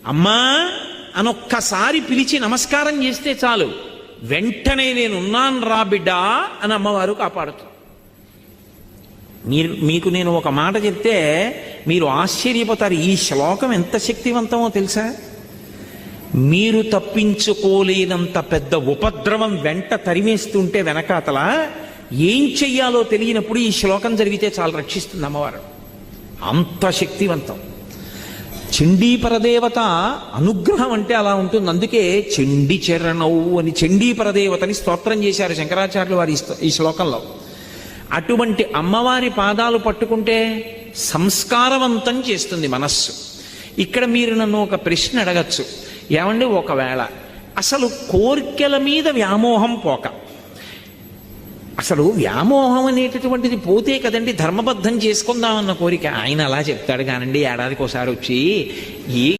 అమ్మా అనొక్కసారి పిలిచి నమస్కారం చేస్తే చాలు, వెంటనే నేనున్నాను రా బిడ్డా అని అమ్మవారు కాపాడుతుంది. మీకు నేను ఒక మాట చెప్తే మీరు ఆశ్చర్యపోతారు. ఈ శ్లోకం ఎంత శక్తివంతమో తెలుసా? మీరు తప్పించుకోలేనంత పెద్ద ఉపద్రవం వెంట తరిమేస్తుంటే వెనకాతల ఏం చెయ్యాలో తెలియనప్పుడు ఈ శ్లోకం జరిగితే చాలా రక్షిస్తుంది అమ్మవారు. అంత శక్తివంతం. చండీ పరదేవత అనుగ్రహం అంటే అలా ఉంటుంది. అందుకే చండీ చరణవు అని చండీ పరదేవతని స్తోత్రం చేశారు శంకరాచార్యులు వారి ఈ శ్లోకంలో. అటువంటి అమ్మవారి పాదాలు పట్టుకుంటే సంస్కారవంతం చేస్తుంది మనస్సు. ఇక్కడ మీరు నన్ను ఒక ప్రశ్న అడగచ్చు, ఏమండి ఒకవేళ అసలు కోర్కెల మీద వ్యామోహం పోక, అసలు వ్యామోహం అనేటటువంటిది పోతే కదండి ధర్మబద్ధం చేసుకుందామన్న కోరిక. ఆయన అలా చెప్తాడు కానండి, ఏడాదికి ఒకసారి వచ్చి ఏ